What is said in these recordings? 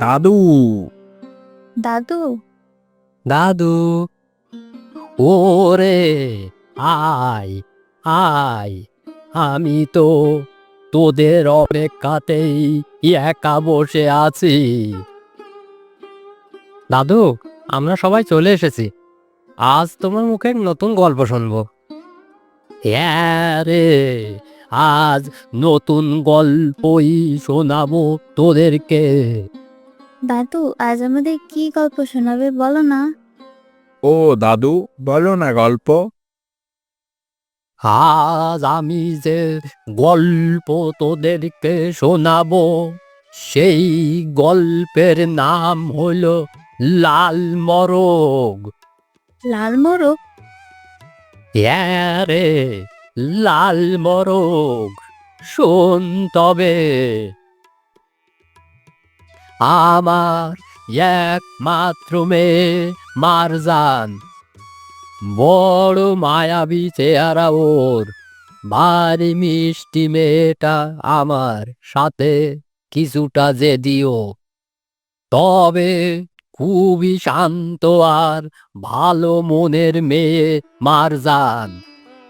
দাদু। দাদু? দাদু, ওরে আয় আয়, আমি তো তোদের অপেক্ষাতেই একা বসে আছি। দাদু, আমরা সবাই চলে এসেছি। আজ তোমার মুখে নতুন গল্প শুনবো। হ্যাঁ রে, আজ নতুন গল্পই শোনাবো তোদেরকে। দাদু, আজ আমাদের কি গল্প শোনাবে বলো না? ও দাদু, বলো না গল্প। আজ আমি যে গল্প তোদেরকে শোনাবো, সেই গল্পের নাম হলো লাল মোরগ। লাল মোরগ? হ্যাঁ রে, লাল মোরগ। শোন তবে। আমার একমাত্র মেয়ে মারজান, বড় মায়াবী চেহারা ওর। ভারী মিষ্টি মেয়েটা আমার সাথে কিছুটা জেদিও, তবে খুবই শান্ত আর ভালো মনের মেয়ে মারজান।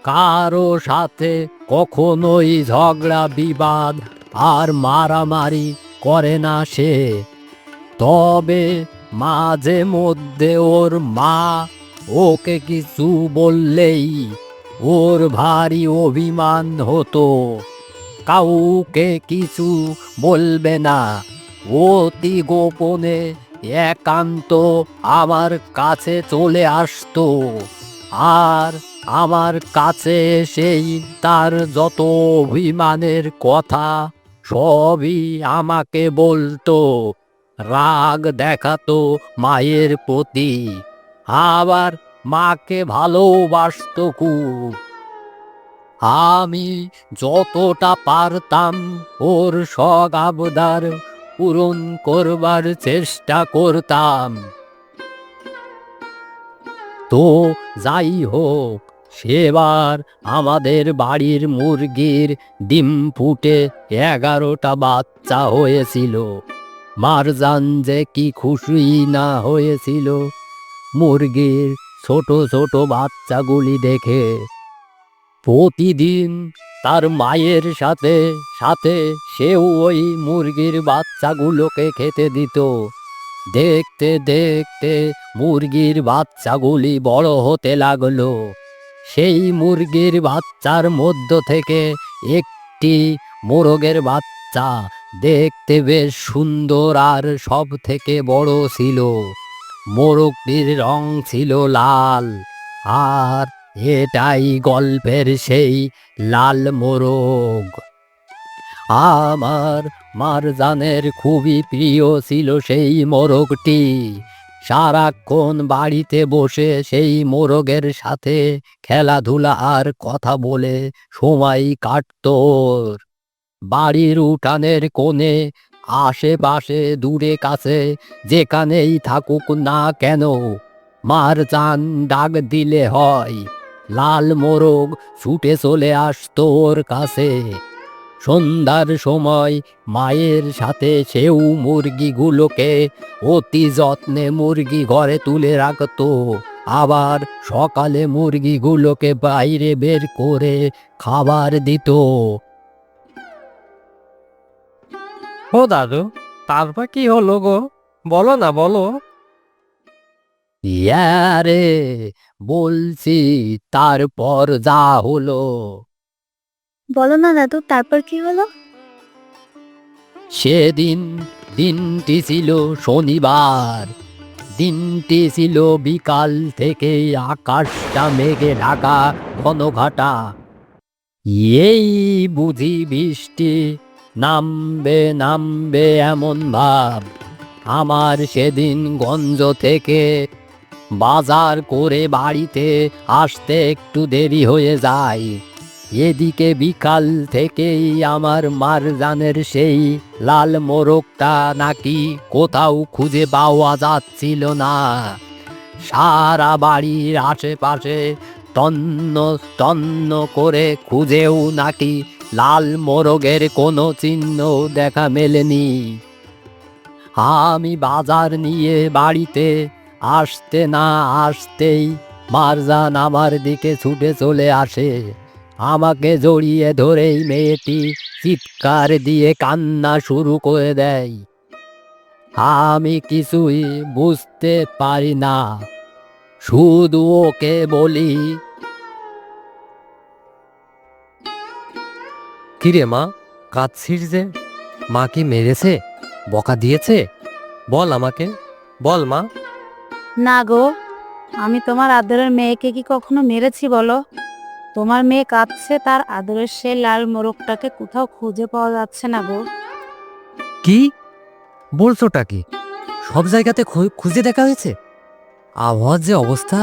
কারো সাথে কখনোই ঝগড়া বিবাদ আর মারামারি করে না সে। তবে মাঝে মধ্যে ওর মা ওকে কিছু বললেই ওর ভারী অভিমান হতো। কাউকে কিছু বলবে না, অতি গোপনে একান্ত আমার কাছে চলে আসতো। আর আমার কাছে সেই তার যত অভিমানের কথা সবই আমাকে বলতো। রাগ দেখাতো মায়ের প্রতি, আবার মাকে ভালোবাসতো খুব। আমি যতটা পারতাম ওর শখ আবদার পূরণ করবার চেষ্টা করতাম। তো যাই হোক, সেবার আমাদের বাড়ির মুরগির ডিম ফুটে 11টা বাচ্চা হয়েছিল। মারজান যে কি খুশি না হয়েছিল মুরগির ছোট ছোট বাচ্চাগুলি দেখে। প্রতিদিন তার মায়ের সাথে সাথে সেও ওই মুরগির বাচ্চাগুলোকে খেতে দিত। দেখতে দেখতে মুরগির বাচ্চাগুলি বড় হতে লাগলো। সেই মুরগির বাচ্চার মধ্য থেকে একটি মোরগের বাচ্চা দেখতে বেশ সুন্দর আর সব থেকে বড় ছিল। মোরগটির রং ছিল লাল। আর এটাই গল্পের সেই লাল মোরগ। আমার মারজানের খুবই প্রিয় ছিল সেই মোরগটি। সারাক্ষণ বাড়িতে বসে সেই মোরগের সাথে খেলাধুলা আর কথা বলে সময় কাটতো ওর। বাড়ির উঠানের কোণে, আশেপাশে, দূরে কাছে যেখানেই থাকুক না কেন, মারজান ডাক দিলে হয়, লাল মোরগ ছুটে চলে আসতো ওর কাছে। সন্ধ্যার সময় মায়ের সাথে সেও মুরগিগুলোকে অতি যত্নে মুরগি ঘরে তুলে রাখতো। আবার সকালে মুরগিগুলোকে বাইরে বের করে খাবার দিত। ও দাদু, তারপর কি হলো গো? বলো না, বলো। রে, বলছি তারপর যা হলো। বলো না দাদু, তারপর কি হলো? সেদিন দিনটি ছিল শনিবার। দিনটি ছিল বিকাল থেকে আকাশটা মেঘে ঢাকা, ঘন ঘাটা। এই বুঝি বৃষ্টি নামবে নামবে এমন ভাব। আমার সেদিন গঞ্জ থেকে বাজার করে বাড়িতে আসতে একটু দেরি হয়ে যায়। এদিকে বিকাল থেকেই আমার মারজানের সেই লাল মোরগটা নাকি কোথাও খুঁজে পাওয়া যাচ্ছিল না। সারা বাড়ির আশেপাশে তন্ন তন্ন করে খুঁজেও নাকি লাল মোরগের কোনো চিহ্ন দেখা মেলেনি। আমি বাজার নিয়ে বাড়িতে আসতে না আসতেই মারজান আমার দিকে ছুটে চলে আসে। আমাকে জড়িয়ে ধরেই মেয়েটি চিৎকার দিয়ে কান্না শুরু করে দেয়। আমি কিছুই বুঝতে পারি না, শুধু ওকে বলি, কিরে মা, কাঁদছিস যে? মা কি মেরেছে, বকা দিয়েছে? বল আমাকে, বল মা। না গো, আমি তোমার আদরের মেয়েকে কি কখনো মেরেছি বলো? তোমার মেয়ে কাঁদছে, তার আদরের সেই লাল মোরগটাকে কোথাও খুঁজে পাওয়া যাচ্ছে না গো। কি বলছোটা কি? সব জায়গাতে খুঁজে দেখা হয়েছে? আবহাওয়ার যে অবস্থা,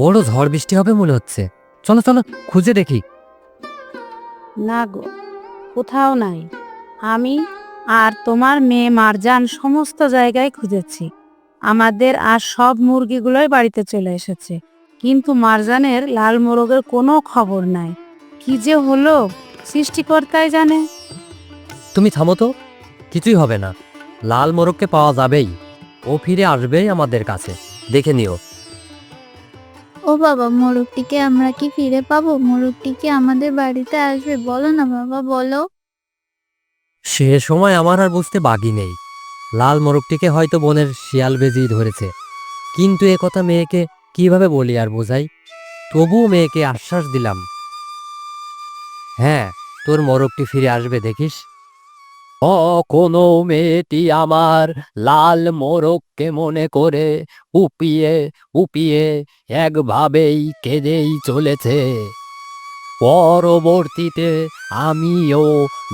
বড় ঝড় বৃষ্টি হবে মনে হচ্ছে। চলো চলো, খুঁজে দেখি। না গো, কোথাও নাই। আমি আর তোমার মেয়ে মারজান সমস্ত জায়গায় খুঁজেছি। আমাদের আর সব মুরগিগুলোই বাড়িতে চলে এসেছে, কিন্তু মারজানের লাল মোরগের কোনো খবর নাই। কি যে হলো, সৃষ্টিকর্তাই জানে। তুমি থামো তো, কিছুই হবে না। লাল মোরগকে পাওয়া যাবেই, ও ফিরে আসবেই আমাদের কাছে, দেখে নিও। ও বাবা, মোরগটিকে আমরা কি ফিরে পাবো? মোরগটি কি আমাদের বাড়িতে আসবে? বলো না বাবা, বলো। সে সময় আমার আর বুঝতে বাকি নেই। লাল মোরগটিকে হয়তো বনের শিয়াল বেজি ধরেছে, কিন্তু এ কথা মেয়েকে কিভাবে বলি আর বোঝাই? তবুও মেয়েকে আশ্বাস দিলাম, হ্যাঁ, তোর মোরগটি ফিরে আসবে, দেখিস। কোনো মেয়েটি আমার লাল মোরগকে মনে করে উপিয়ে উপিয়ে একভাবেই কেঁদেই চলেছে। পরবর্তীতে আমিও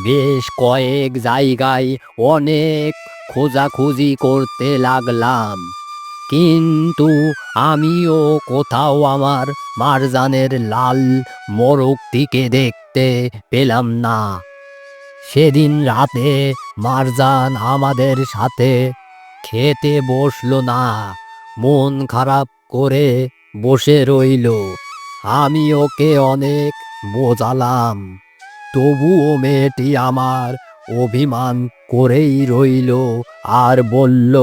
বেশ কয়েক জায়গায় অনেক খোঁজাখুঁজি করতে লাগলাম, কিন্তু আমিও কোথাও আমার মারজানের লাল মোরগটিকে দেখতে পেলাম না। সেদিন রাতে মারজান আমাদের সাথে খেতে বসলো না, মন খারাপ করে বসে রইল। আমি ওকে অনেক বোঝালাম, তবুও মেয়েটি আমার অভিমান করেই রইল আর বলল,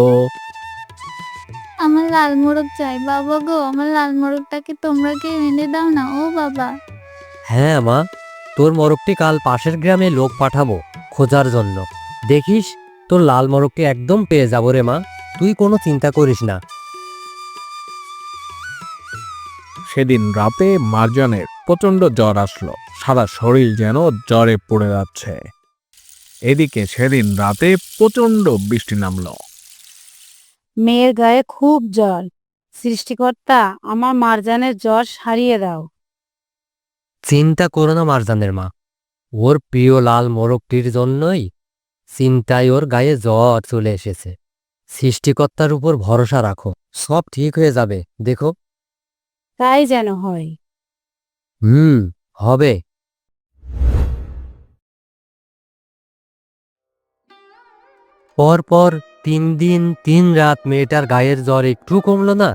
আমার লাল মোরগ চাই বাবা গো, আমার লাল মোরগটাকে তোমরা কি এনে দাও না ও বাবা। হ্যাঁ মা, তোর মোরগটি কাল পাশের গ্রামে লোক পাঠাবো খোঁজার জন্য, দেখিস তোর লাল মোরগকে একদম পেয়ে যাবো রে মা, তুই কোনো চিন্তা করিস না। সেদিন রাতে মারজানের প্রচন্ড জ্বর আসলো, সারা শরীর যেন জ্বরে পড়ে যাচ্ছে। এদিকে সেদিন রাতে প্রচন্ড বৃষ্টি নামলো। মেয়ের গায়ে খুব জ্বর। সৃষ্টিকর্তা, আমার মারজানের জ্বর সারিয়ে দাও। চিন্তা করো না মারজানের মা, ওর প্রিয় লাল মোরগটির জন্যই চিন্তায় ওর গায়ে জ্বর চলে এসেছে। সৃষ্টিকর্তার উপর ভরসা রাখো, সব ঠিক হয়ে যাবে, দেখো। তাই যেন হয়। হবে। পরপর 3 দিন 3 রাত মেয়েটার গায়ের জ্বর একটু কমলো না।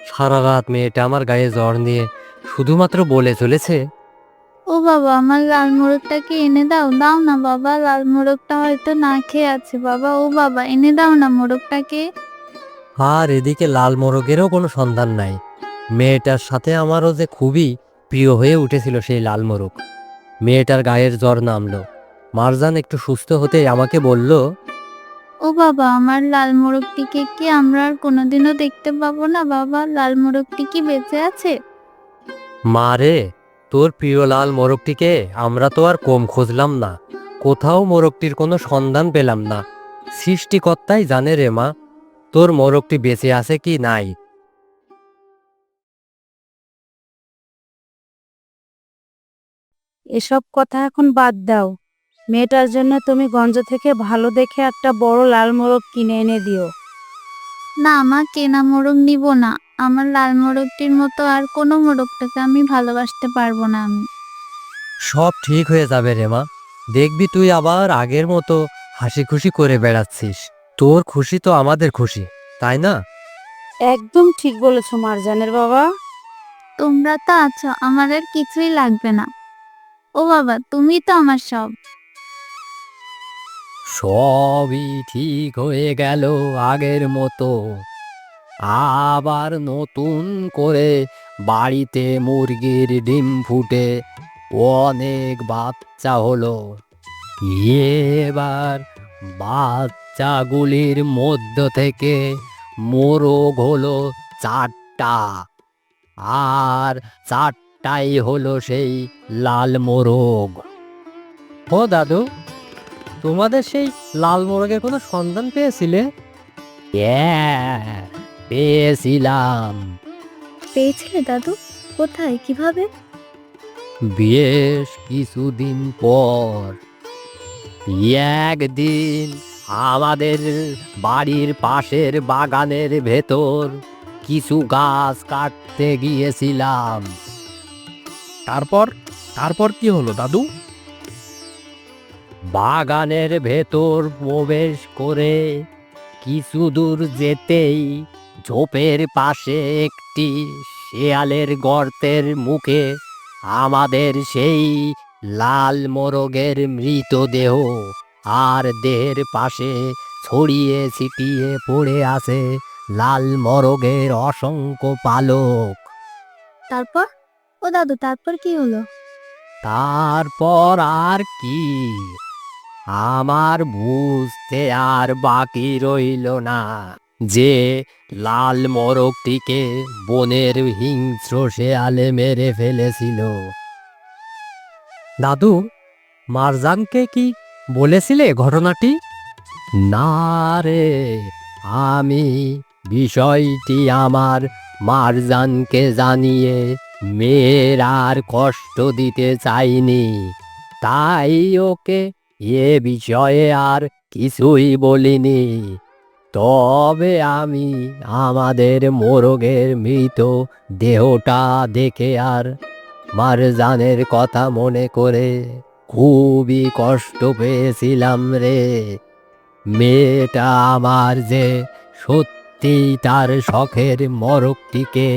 সারা রাত মেয়েটা আমার গায়ে জ্বর নিয়ে শুধুমাত্র বলে চলেছে, ও বাবা, আমার লাল মোরগটাকে এনে দাও, দাও না বাবা, লাল মোরগটা হয়তো না খেয়ে আছে বাবা, ও বাবা এনে দাও না মোরগটাকে। আর এদিকে লাল মোরগেরও কোনো সন্ধান নাই। মেয়েটার সাথে আমারও যে খুবই প্রিয় হয়ে উঠেছিল সেই লাল মোরগ। মেয়েটার গায়ের জ্বর নামলো, মারজান একটু সুস্থ হতে আমাকে বলল, ও বাবা, আমার লাল মোরগটিকে কি আমরা আর কোনোদিনও দেখতে পাবো না বাবা? লাল মোরগটি কি বেঁচে আছে? মা রে, তোর প্রিয় লাল মোরগটিকে আমরা তো আর কম খুঁজলাম না, কোথাও মোরগটির কোনো সন্ধান পেলাম না। সৃষ্টিকর্তাই জানে রে মা, তোর মোরগটি বেঁচে আছে কি নাই। এসব কথা এখন বাদ দাও। মেয়েটার জন্য তুমি গঞ্জ থেকে ভালো দেখে একটা বড় লাল মোরগ কিনে এনে দিও। না মা, কেনা মোরগ নিব না। আমার লাল মোরগটির মতো আর কোনো মোরগটাকে আমি ভালোবাসতে পারবো না আমি। সব ঠিক হয়ে যাবে রে মা, দেখবি তুই আবার আগের মতো হাসি খুশি করে বেড়াচ্ছিস। তোর খুশি তো আমাদের খুশি, তাই না? একদম ঠিক বলেছো মারজানের বাবা। তোমরা তো আছো, আমার আর কিছুই লাগবে না। ও বাবা, তুমি তো আমার সব। সবই ঠিক হয়ে গেল আগের মতো। আবার নতুন করে বাড়িতে মুরগির ডিম ফুটে অনেক বাচ্চা হলো। এবার বাচ্চাগুলির মধ্য থেকে মোরগ হলো 4টা, আর 4টাই হলো সেই লাল মোরগ। ও দাদু, তোমাদের সেই লাল মোরগের কোনো সন্ধান পেয়েছিলে? হ্যাঁ, পেয়েছিলাম। পেয়েছিলে দাদু? কোথায়, কিভাবে? বেশ কিছুদিন পর একদিন আমাদের বাড়ির পাশের বাগানের ভেতর কিছু গাছ কাটতে গিয়েছিলাম। তারপর তারপর কি হলো দাদু? বাগানের ভেতর প্রবেশ করে কিছু দূর যেতেই ঝোপের পাশে একটি শেয়ালের গর্তের মুখে আমাদের সেই লাল মোরগের মৃতদেহ, আর দেহের পাশে ছড়িয়ে ছিটিয়ে পড়ে আছে লাল মোরগের অসংখ্য পালক। তারপর? ও দাদু, তারপর কি হলো? তারপর আর কি, আমার বুঝতে আর বাকি রইল না যে লাল মোরগটিকে বনের হিংস্র শেয়ালে মেরে ফেলেছিল। দাদু, মারজানকে কি বলেছিলে ঘটনাটি? না রে, আমি বিষয়টি আমার মারজানকে জানিয়ে মেয়ের আর কষ্ট দিতে চাইনি, তাই ওকে এ বিষয়ে আর কিছুই বলিনি। তবে আমি আমাদের মোরগের মৃত দেহটা দেখে আর মারজানের কথা মনে করে খুবই কষ্ট পেয়েছিলাম রে। মেয়েটা আমার যে সত্যি তার শখের মোরগটিকে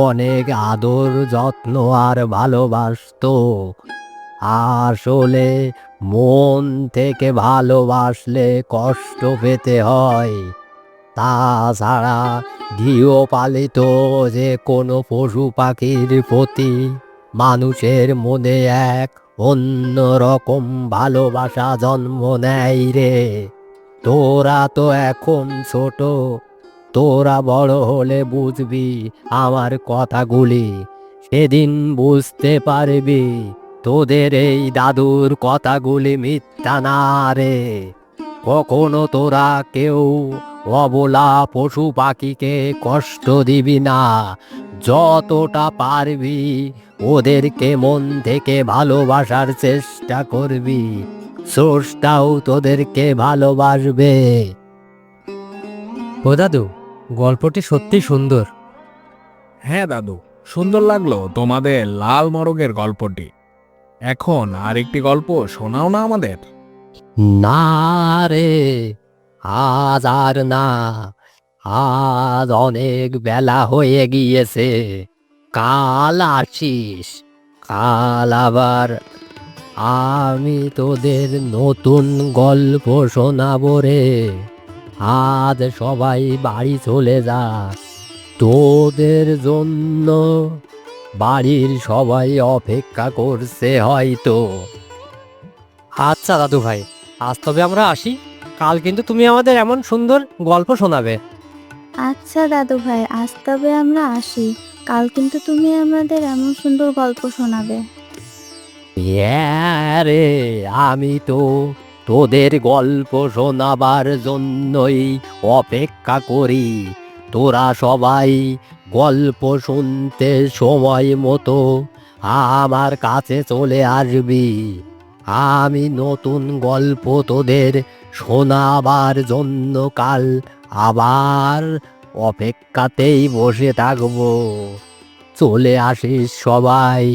অনেক আদর যত্ন আর ভালোবাসতো। আসলে মন থেকে ভালোবাসলে কষ্ট পেতে হয়। তাছাড়া গৃহপালিত যে কোনো পশু পাখির প্রতি মানুষের মনে এক অন্য রকম ভালোবাসা জন্ম নেয় রে। তোরা তো এখন ছোট, তোরা বড় হলে বুঝবি আমার কথাগুলি, সেদিন বুঝতে পারবি তোদের এই দাদুর কথাগুলি মিথ্যা না রে। কখনো তোরা কেউ অবলা পশু পাখিকে কষ্ট দিবি না। যতটা পারবি ওদেরকে মন থেকে ভালোবাসার চেষ্টা করবি, স্রষ্টাও তোদেরকে ভালোবাসবে। ও দাদু, গল্পটি সত্যি সুন্দর। হ্যাঁ দাদু, সুন্দর লাগলো তোমাদের লাল মোরগের গল্পটি। এখন আরেকটি গল্প শোনাও না আমাদের। না রে, আজ আর না। আজ অনেক বেলা হয়ে গিয়েছে। কাল আসিস, কাল আবার আমি তোদের নতুন গল্প শোনাবো রে। আজ সবাই বাড়ি চলে যা, তোদের জন্য বাড়ির সবাই অপেক্ষা করছে হয়তো। আচ্ছা দাদু ভাই, আজ তবে আমরা আসি। কাল কিন্তু তুমি আমাদের এমন সুন্দর গল্প শোনাবে। আচ্ছা দাদু ভাই, আজ তবে আমরা আসি। কাল কিন্তু তুমি আমাদের এমন সুন্দর গল্প শোনাবে। হ্যাঁ রে, আমি তো তোদের গল্প শোনাবার জন্যই অপেক্ষা করি। তোরা সবাই গল্প শুনতে সময় মতো আমার কাছে চলে আসবি। আমি নতুন গল্প তোদের শোনাবার জন্য কাল আবার অপেক্ষাতেই বসে থাকবো। চলে আসিস সবাই।